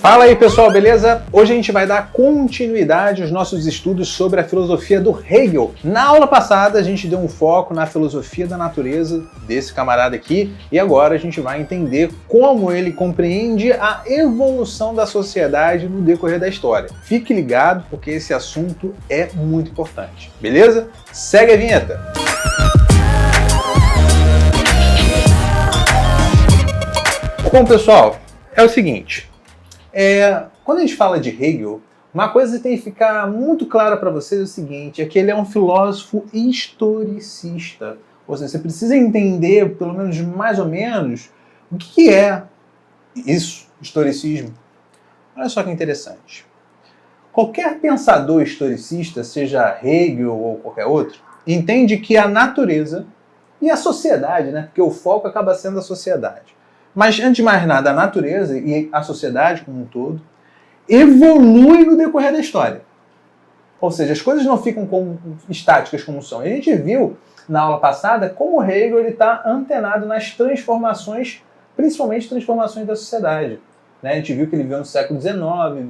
Fala aí pessoal, beleza? Hoje a gente vai dar continuidade aos nossos estudos sobre a filosofia do Hegel. Na aula passada a gente deu um foco na filosofia da natureza desse camarada aqui e agora a gente vai entender como ele compreende a evolução da sociedade no decorrer da história. Fique ligado porque esse assunto é muito importante, beleza? Segue a vinheta! Bom pessoal, é o seguinte... quando a gente fala de Hegel, uma coisa que tem que ficar muito clara para vocês é o seguinte, é que ele é um filósofo historicista. Ou seja, você precisa entender, pelo menos mais ou menos, o que é isso, historicismo. Olha só que interessante. Qualquer pensador historicista, seja Hegel ou qualquer outro, entende que a natureza e a sociedade, né, porque o foco acaba sendo a sociedade, mas, antes de mais nada, a natureza e a sociedade como um todo evolui no decorrer da história. Ou seja, as coisas não ficam estáticas como são. A gente viu na aula passada como Hegel está antenado nas transformações, principalmente transformações da sociedade. A gente viu que ele veio no século XIX,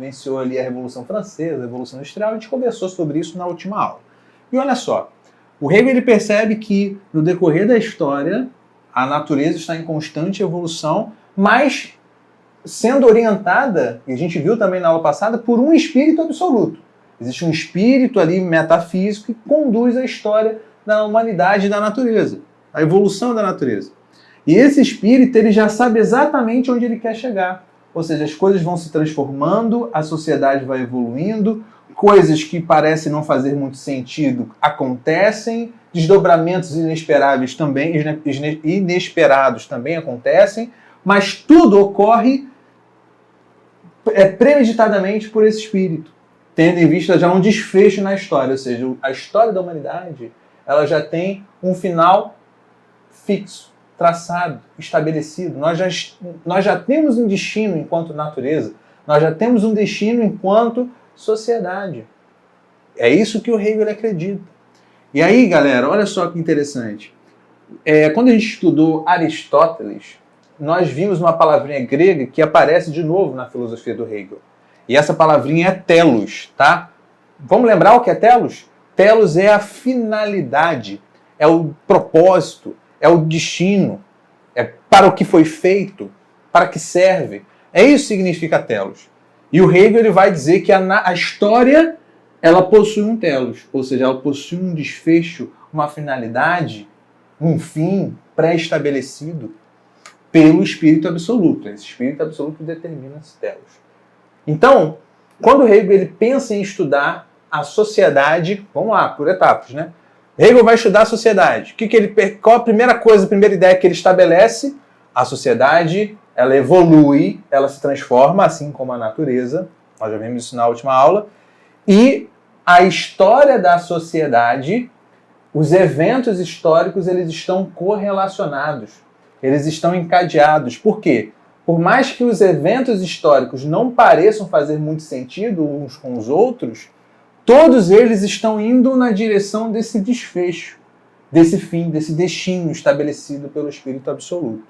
venceu ali a Revolução Francesa, a Revolução Industrial, a gente conversou sobre isso na última aula. E olha só, o Hegel ele percebe que no decorrer da história a natureza está em constante evolução, mas sendo orientada, e a gente viu também na aula passada, por um espírito absoluto. Existe um espírito ali metafísico que conduz a história da humanidade e da natureza, a evolução da natureza. E esse espírito ele já sabe exatamente onde ele quer chegar. Ou seja, as coisas vão se transformando, a sociedade vai evoluindo, coisas que parecem não fazer muito sentido acontecem, desdobramentos inesperados também acontecem, mas tudo ocorre premeditadamente por esse espírito, tendo em vista já um desfecho na história, ou seja, a história da humanidade ela já tem um final fixo, traçado, estabelecido. Nós já temos um destino enquanto natureza, nós já temos um destino enquanto sociedade. É isso que o Hegel acredita. E aí, galera, olha só que interessante. Quando a gente estudou Aristóteles, nós vimos uma palavrinha grega que aparece de novo na filosofia do Hegel. E essa palavrinha é telos, tá? Vamos lembrar o que é telos? Telos é a finalidade, é o propósito, é o destino, é para o que foi feito, para que serve. É isso que significa telos. E o Hegel ele vai dizer que a história ela possui um telos, ou seja, ela possui um desfecho, uma finalidade, um fim pré-estabelecido pelo espírito absoluto. Esse espírito absoluto determina esse telos. Então, quando Hegel ele pensa em estudar a sociedade, vamos lá, por etapas, né? Hegel vai estudar a sociedade. Qual a primeira coisa, a primeira ideia que ele estabelece? A sociedade, ela evolui, ela se transforma, assim como a natureza. Nós já vimos isso na última aula. E a história da sociedade, os eventos históricos, eles estão correlacionados. Eles estão encadeados. Por quê? Por mais que os eventos históricos não pareçam fazer muito sentido uns com os outros, todos eles estão indo na direção desse desfecho, desse fim, desse destino estabelecido pelo Espírito Absoluto.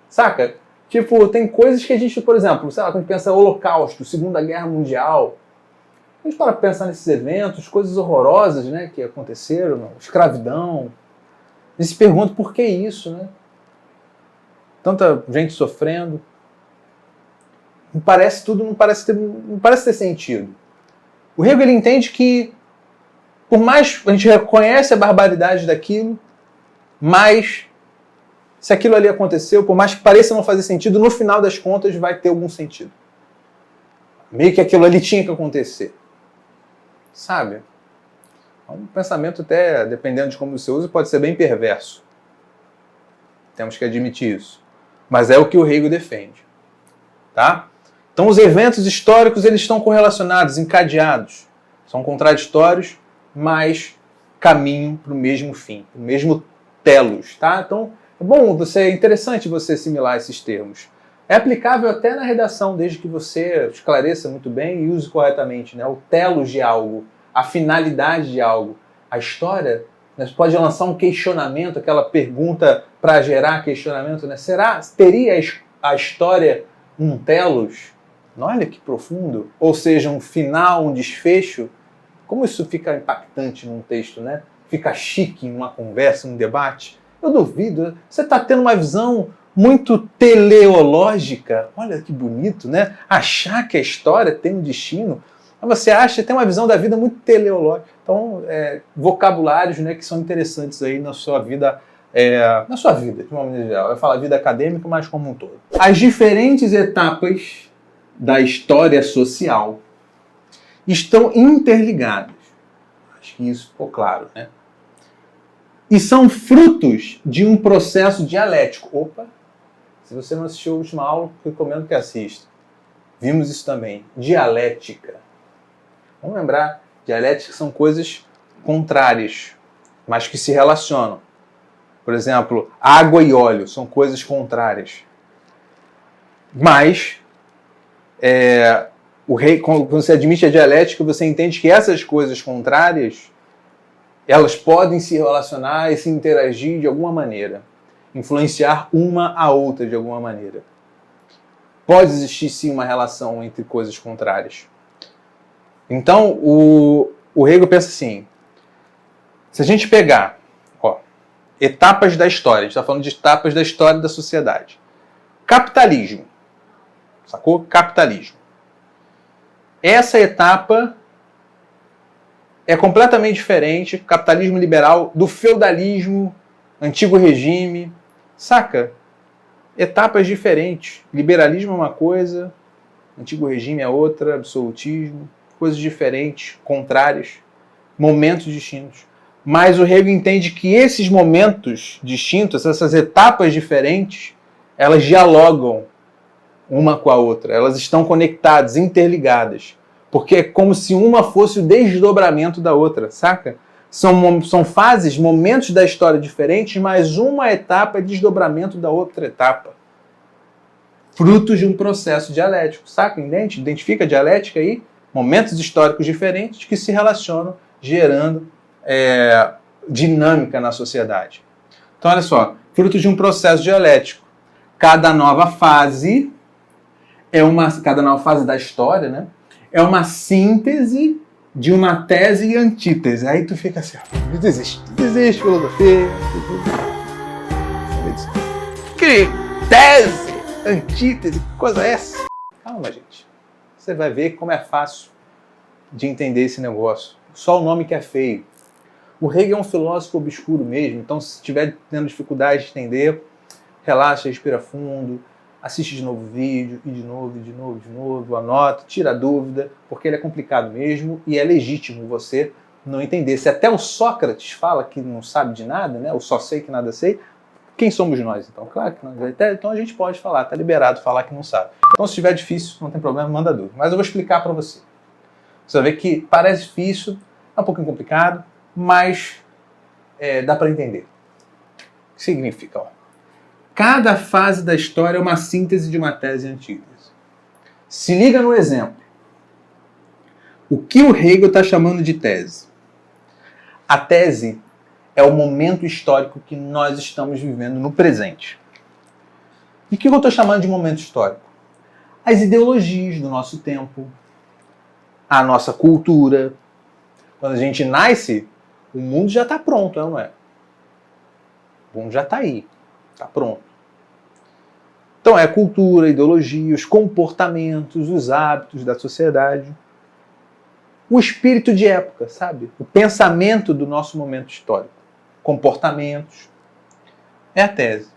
Saca? Tipo, tem coisas que a gente, por exemplo, sei lá, quando a gente pensa Holocausto, Segunda Guerra Mundial, a gente para pensar nesses eventos, coisas horrorosas, né, que aconteceram, escravidão, a gente se pergunta por que isso, né? Tanta gente sofrendo. Não parece ter sentido. O Hegel ele entende que, por mais a gente reconhece a barbaridade daquilo, mas se aquilo ali aconteceu, por mais que pareça não fazer sentido, no final das contas vai ter algum sentido. Meio que aquilo ali tinha que acontecer. Sabe? É um pensamento até, dependendo de como você usa, pode ser bem perverso. Temos que admitir isso. Mas é o que o Hegel defende. Tá? Então os eventos históricos eles estão correlacionados, encadeados. São contraditórios, mas caminham para o mesmo fim, o mesmo telos. Tá? Então é interessante você assimilar esses termos. É aplicável até na redação, desde que você esclareça muito bem e use corretamente, né? O telos de algo, a finalidade de algo. A história, né? Você pode lançar um questionamento, aquela pergunta para gerar questionamento, né? Teria a história um telos? Olha que profundo. Ou seja, um final, um desfecho. Como isso fica impactante num texto, né? Fica chique em uma conversa, num debate. Eu duvido. Você está tendo uma visão muito teleológica. Olha que bonito, né? Achar que a história tem um destino. Você acha, tem uma visão da vida muito teleológica. Então, vocabulários, né, que são interessantes aí na sua vida, de uma maneira geral. Eu falo vida acadêmica, mas como um todo. As diferentes etapas da história social estão interligadas. Acho que isso ficou claro, né? E são frutos de um processo dialético. Opa! Se você não assistiu a última aula, recomendo que assista. Vimos isso também. Dialética. Vamos lembrar, dialética são coisas contrárias, mas que se relacionam. Por exemplo, água e óleo são coisas contrárias. Mas, quando você admite a dialética, você entende que essas coisas contrárias, elas podem se relacionar e se interagir de alguma maneira. Influenciar uma a outra de alguma maneira. Pode existir sim uma relação entre coisas contrárias. Então, o Hegel pensa assim, se a gente pegar etapas da história, a gente está falando de etapas da história da sociedade. Capitalismo, sacou? Capitalismo. Essa etapa é completamente diferente, capitalismo liberal, do feudalismo, antigo regime, saca? Etapas diferentes. Liberalismo é uma coisa, antigo regime é outra, absolutismo, coisas diferentes, contrárias, momentos distintos. Mas o Hegel entende que esses momentos distintos, essas etapas diferentes, elas dialogam uma com a outra, elas estão conectadas, interligadas, porque é como se uma fosse o desdobramento da outra, saca? São fases, momentos da história diferentes, mas uma etapa é desdobramento da outra etapa. Frutos de um processo dialético, saca? Identifica a dialética aí? Momentos históricos diferentes que se relacionam, gerando dinâmica na sociedade. Então, olha só, frutos de um processo dialético. Cada nova fase da história, né, é uma síntese de uma tese e antítese. Aí tu fica assim, desiste, filosofia. Que tese, antítese, que coisa é essa? Calma, gente. Você vai ver como é fácil de entender esse negócio. Só o nome que é feio. O Hegel é um filósofo obscuro mesmo, então se estiver tendo dificuldade de entender, relaxa, respira fundo, assiste de novo o vídeo, e de novo, anota, tira a dúvida, porque ele é complicado mesmo e é legítimo você não entender. Se até o Sócrates fala que não sabe de nada, né? Eu só sei que nada sei, quem somos nós, então? Claro que não. Então a gente pode falar, tá liberado falar que não sabe. Então se estiver difícil, não tem problema, manda dúvida. Mas eu vou explicar para você. Você vai ver que parece difícil, é um pouquinho complicado, mas dá para entender. O que significa? Ó? Cada fase da história é uma síntese de uma tese e antítese. Se liga no exemplo. O que o Hegel está chamando de tese? A tese é o momento histórico que nós estamos vivendo no presente. E o que eu estou chamando de momento histórico? As ideologias do nosso tempo, a nossa cultura. Quando a gente nasce, o mundo já está pronto, não é? O mundo já está aí, está pronto. Então é a cultura, a ideologia, os comportamentos, os hábitos da sociedade. O espírito de época, sabe? O pensamento do nosso momento histórico. Comportamentos. É a tese.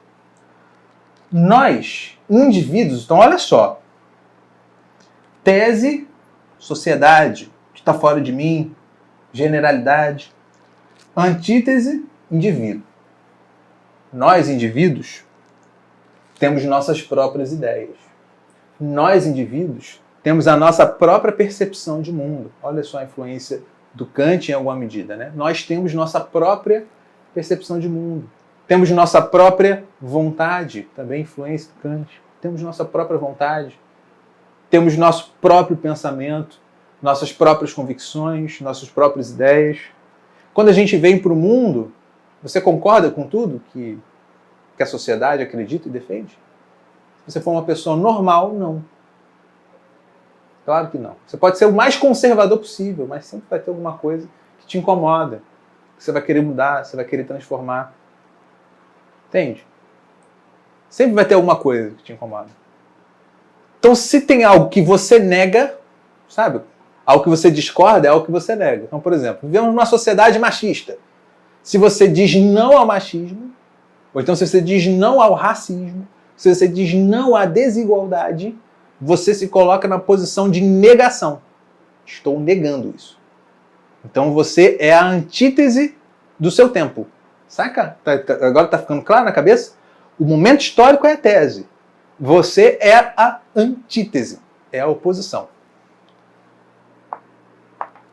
Nós, indivíduos, então olha só. Tese, sociedade, que está fora de mim, generalidade. Antítese, indivíduo. Nós, indivíduos, temos nossas próprias ideias. Nós, indivíduos, temos a nossa própria percepção de mundo. Olha só a influência do Kant em alguma medida, né? Nós temos nossa própria percepção de mundo. Temos nossa própria vontade, também influência do Kant. Temos nossa própria vontade. Temos nosso próprio pensamento, nossas próprias convicções, nossas próprias ideias. Quando a gente vem para o mundo, você concorda com tudo que a sociedade acredita e defende? Se você for uma pessoa normal, não. Claro que não. Você pode ser o mais conservador possível, mas sempre vai ter alguma coisa que te incomoda, que você vai querer mudar, você vai querer transformar. Entende? Sempre vai ter alguma coisa que te incomoda. Então, se tem algo que você nega, sabe? Algo que você discorda é algo que você nega. Então, por exemplo, vivemos numa sociedade machista. Se você diz não ao machismo, ou então se você diz não ao racismo, se você diz não à desigualdade, você se coloca na posição de negação. Estou negando isso. Então você é a antítese do seu tempo. Saca? Agora está ficando claro na cabeça? O momento histórico é a tese. Você é a antítese. É a oposição.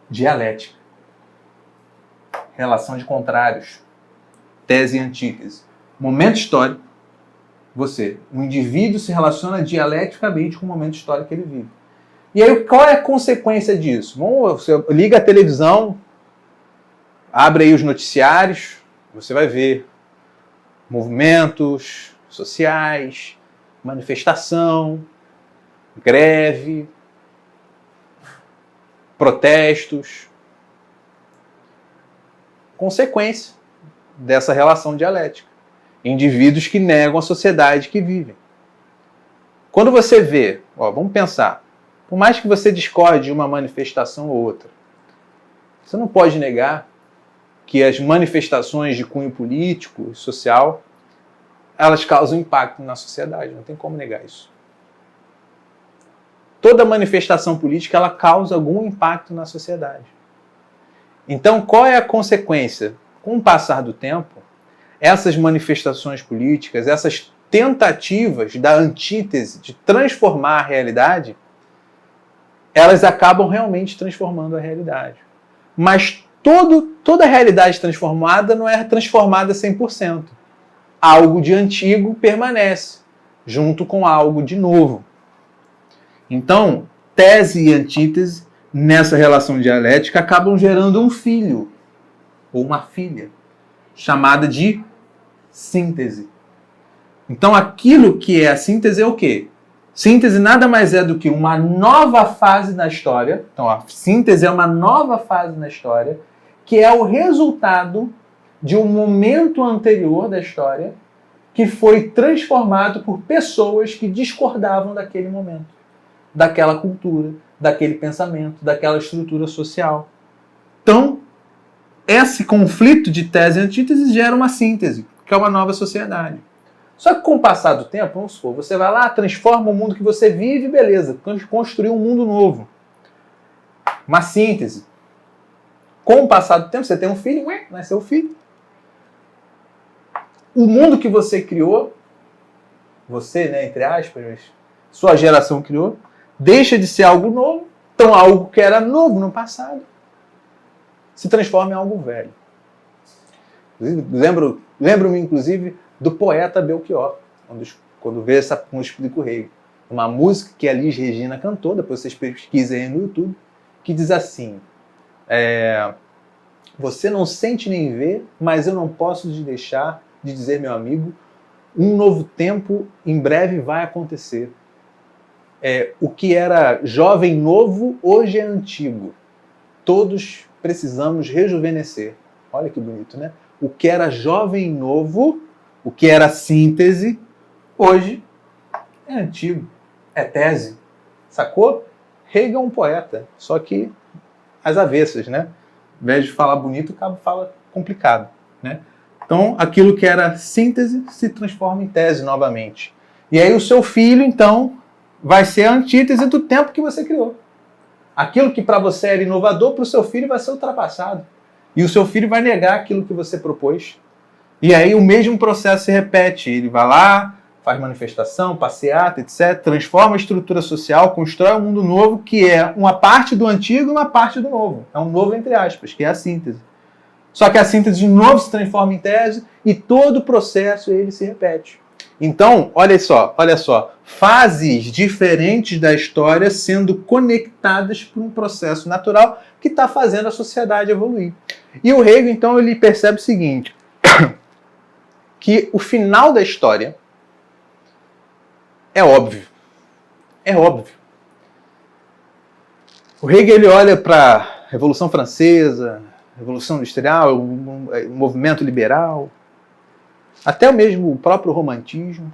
Dialética. Relação de contrários. Tese e antítese. Momento histórico. Você. O indivíduo se relaciona dialeticamente com o momento histórico que ele vive. E aí, qual é a consequência disso? Você liga a televisão, abre aí os noticiários, você vai ver movimentos sociais, manifestação, greve, protestos. Consequência dessa relação dialética. Indivíduos que negam a sociedade que vivem. Quando você vê, vamos pensar, por mais que você discorde de uma manifestação ou outra, você não pode negar que as manifestações de cunho político e social, elas causam impacto na sociedade, não tem como negar isso. Toda manifestação política, ela causa algum impacto na sociedade. Então, qual é a consequência? Com o passar do tempo, essas manifestações políticas, essas tentativas da antítese de transformar a realidade, elas acabam realmente transformando a realidade. Mas toda a realidade transformada não é transformada 100%. Algo de antigo permanece, junto com algo de novo. Então, tese e antítese, nessa relação dialética, acabam gerando um filho, ou uma filha, chamada de síntese. Então, aquilo que é a síntese é o quê? Síntese nada mais é do que uma nova fase na história. Então, a síntese é uma nova fase na história, que é o resultado de um momento anterior da história que foi transformado por pessoas que discordavam daquele momento, daquela cultura, daquele pensamento, daquela estrutura social. Então, esse conflito de tese e antítese gera uma síntese, que é uma nova sociedade. Só que com o passar do tempo, vamos supor, você vai lá, transforma o mundo que você vive, beleza, construiu um mundo novo. Uma síntese. Com o passar do tempo, você tem um filho, nasceu o filho. O mundo que você criou, você, né, entre aspas, sua geração criou, deixa de ser algo novo, então algo que era novo no passado se transforma em algo velho. Lembro-me, inclusive, do poeta Belchior, quando explica o rei. Uma música que a Elis Regina cantou, depois vocês pesquisem aí no YouTube, que diz assim, você não sente nem vê, mas eu não posso te deixar de dizer, meu amigo, um novo tempo em breve vai acontecer. O que era jovem novo, hoje é antigo. Todos precisamos rejuvenescer. Olha que bonito, né? O que era jovem novo, o que era síntese, hoje é antigo. É tese. Sacou? Hegel é um poeta, só que às avessas, né? Ao invés de falar bonito, o cabo fala complicado, né? Então, aquilo que era síntese se transforma em tese novamente. E aí o seu filho, então, vai ser a antítese do tempo que você criou. Aquilo que para você era inovador, para o seu filho vai ser ultrapassado. E o seu filho vai negar aquilo que você propôs. E aí o mesmo processo se repete. Ele vai lá, faz manifestação, passeata, etc. Transforma a estrutura social, constrói um mundo novo que é uma parte do antigo e uma parte do novo. É um novo entre aspas, que é a síntese. Só que a síntese de novo se transforma em tese e todo o processo ele se repete. Então, olha só, fases diferentes da história sendo conectadas por um processo natural que está fazendo a sociedade evoluir. E o Hegel, então, ele percebe o seguinte, que o final da história é óbvio. É óbvio. O Hegel ele olha para a Revolução Francesa, Revolução Industrial, o movimento liberal, até mesmo o próprio romantismo.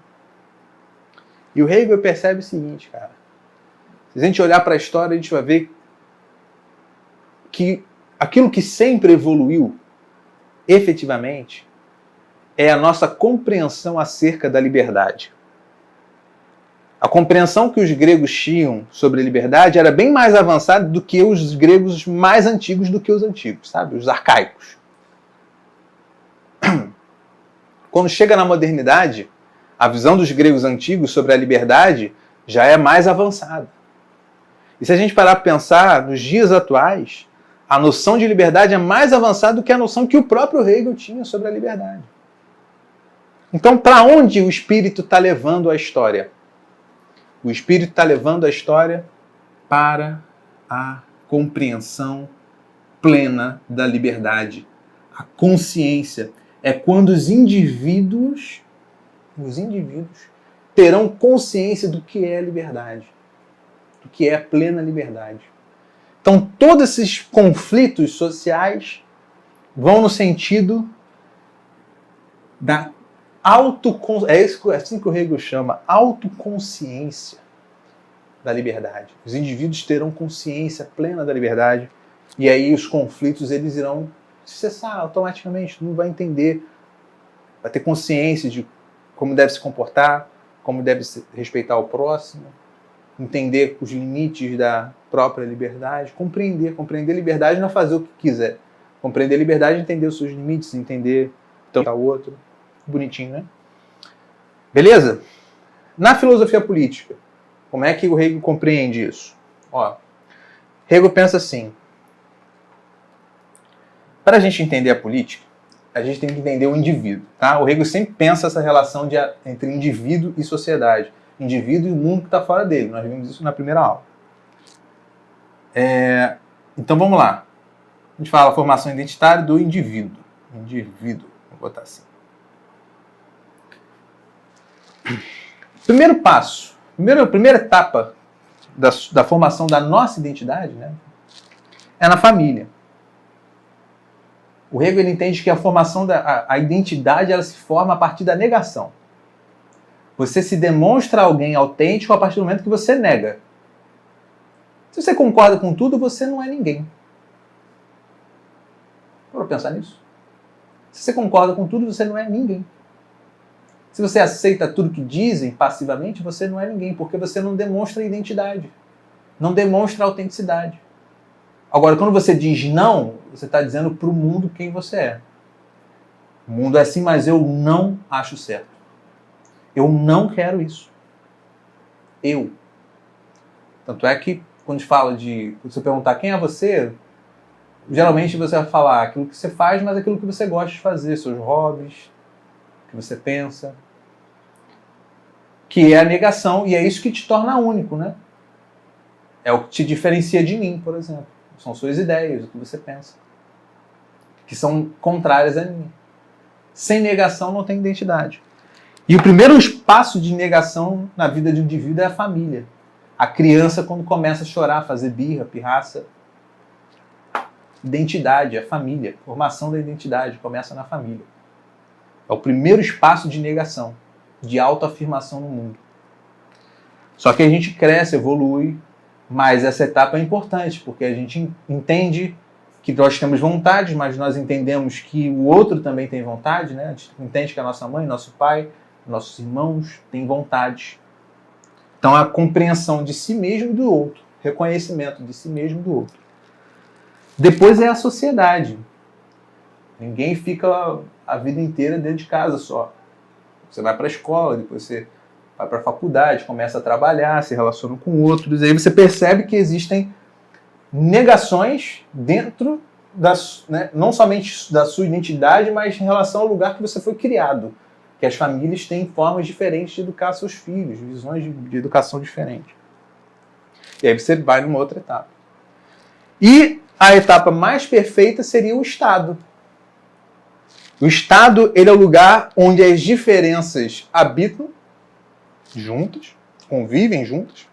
E o Hegel percebe o seguinte, cara. Se a gente olhar para a história, a gente vai ver que aquilo que sempre evoluiu, efetivamente, é a nossa compreensão acerca da liberdade. A compreensão que os gregos tinham sobre a liberdade era bem mais avançada do que os gregos mais antigos do que os antigos, sabe? Os arcaicos. Quando chega na modernidade, a visão dos gregos antigos sobre a liberdade já é mais avançada. E se a gente parar para pensar, nos dias atuais, a noção de liberdade é mais avançada do que a noção que o próprio Hegel tinha sobre a liberdade. Então, para onde o espírito está levando a história? O espírito está levando a história para a compreensão plena da liberdade. A consciência é quando os indivíduos terão consciência do que é liberdade, do que é plena liberdade. Então, todos esses conflitos sociais vão no sentido da é assim que o Hegel chama, autoconsciência da liberdade. Os indivíduos terão consciência plena da liberdade e aí os conflitos eles irão cessar automaticamente, não vai entender, vai ter consciência de como deve se comportar, como deve respeitar o próximo, entender os limites da própria liberdade, compreender a liberdade não é fazer o que quiser, compreender a liberdade é entender os seus limites, entender o outro. Bonitinho, né? Beleza? Na filosofia política, como é que o Hegel compreende isso? Ó, Hegel pensa assim, para a gente entender a política, a gente tem que entender o indivíduo, tá? O Hegel sempre pensa essa relação entre indivíduo e sociedade, indivíduo e o mundo que está fora dele, nós vimos isso na primeira aula. Então vamos lá, a gente fala a formação identitária do indivíduo, vou botar assim. Primeiro passo, primeira etapa da formação da nossa identidade, né, é na família. O Hegel ele entende que a formação a identidade ela se forma a partir da negação. Você se demonstra alguém autêntico a partir do momento que você nega. Se você concorda com tudo, você não é ninguém. Para pensar nisso. Se você concorda com tudo, você não é ninguém. Se você aceita tudo que dizem passivamente, você não é ninguém, porque você não demonstra identidade, não demonstra autenticidade. Agora, quando você diz não, você está dizendo para o mundo quem você é. O mundo é assim, mas eu não acho certo. Eu não quero isso. Eu. Tanto é que, quando fala você perguntar quem é você, geralmente você vai falar aquilo que você faz, mas aquilo que você gosta de fazer, seus hobbies, o que você pensa. Que é a negação, e é isso que te torna único, né? É o que te diferencia de mim, por exemplo. São suas ideias, o que você pensa. Que são contrárias a mim. Sem negação não tem identidade. E o primeiro passo de negação na vida de um indivíduo é a família. A criança, quando começa a chorar, fazer birra, pirraça. Identidade, a família. Formação da identidade começa na família. É o primeiro espaço de negação, de autoafirmação no mundo. Só que a gente cresce, evolui, mas essa etapa é importante, porque a gente entende que nós temos vontade, mas nós entendemos que o outro também tem vontade, né? A gente entende que a nossa mãe, nosso pai, nossos irmãos têm vontade. Então a compreensão de si mesmo e do outro, reconhecimento de si mesmo e do outro. Depois é a sociedade. Ninguém fica a vida inteira dentro de casa só. Você vai para a escola, depois você vai para a faculdade, começa a trabalhar, se relaciona com outros, aí você percebe que existem negações dentro não somente da sua identidade, mas em relação ao lugar que você foi criado. Que as famílias têm formas diferentes de educar seus filhos, visões de educação diferentes. E aí você vai numa outra etapa. E a etapa mais perfeita seria o Estado. O Estado, ele é o lugar onde as diferenças habitam juntas, convivem juntas,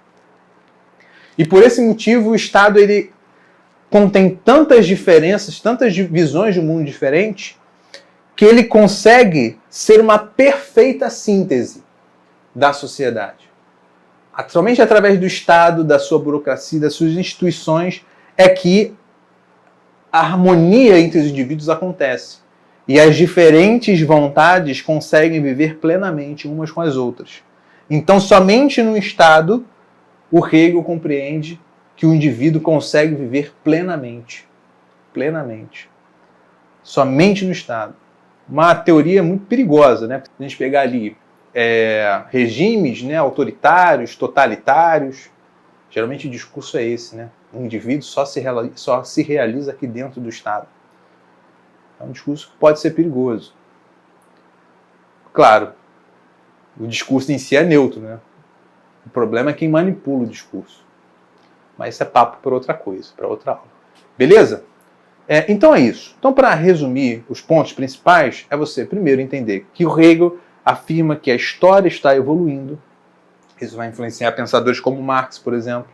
E por esse motivo o Estado ele contém tantas diferenças, tantas visões de mundo diferentes, que ele consegue ser uma perfeita síntese da sociedade. Somente através do Estado, da sua burocracia, das suas instituições, é que a harmonia entre os indivíduos acontece. E as diferentes vontades conseguem viver plenamente umas com as outras. Então, somente no Estado, o Hegel compreende que o indivíduo consegue viver plenamente. Plenamente. Somente no Estado. Uma teoria muito perigosa, né? Se a gente pegar ali regimes, né, autoritários, totalitários, geralmente o discurso é esse, né? O indivíduo só se realiza aqui dentro do Estado. É um discurso que pode ser perigoso. Claro, o discurso em si é neutro, né? O problema é quem manipula o discurso. Mas isso é papo para outra coisa, para outra aula. Beleza? Então é isso. Então, para resumir os pontos principais, é você primeiro entender que o Hegel afirma que a história está evoluindo. Isso vai influenciar pensadores como Marx, por exemplo.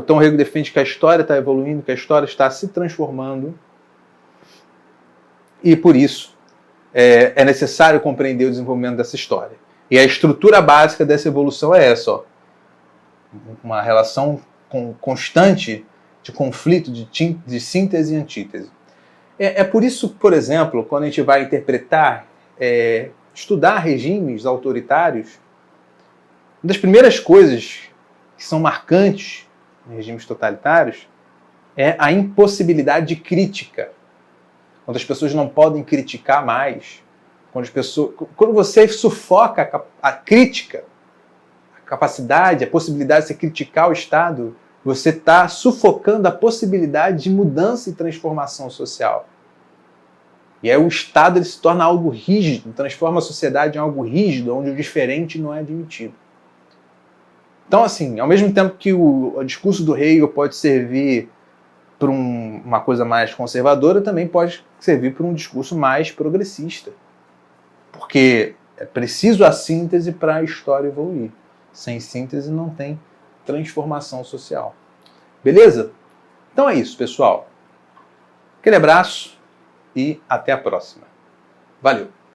Então o Hegel defende que a história está evoluindo, que a história está se transformando. E por isso é necessário compreender o desenvolvimento dessa história. E a estrutura básica dessa evolução é essa, ó. Uma relação constante de conflito, de síntese e antítese. É por isso, por exemplo, quando a gente vai interpretar, estudar regimes autoritários, uma das primeiras coisas que são marcantes em regimes totalitários é a impossibilidade de crítica. Quando as pessoas não podem criticar mais, quando você sufoca a crítica, a capacidade, a possibilidade de você criticar o Estado, você está sufocando a possibilidade de mudança e transformação social. E aí o Estado ele se torna algo rígido, transforma a sociedade em algo rígido, onde o diferente não é admitido. Então, assim, ao mesmo tempo que o discurso do Hegel pode servir para uma coisa mais conservadora, também pode servir para um discurso mais progressista. Porque é preciso a síntese para a história evoluir. Sem síntese não tem transformação social. Beleza? Então é isso, pessoal. Aquele abraço e até a próxima. Valeu!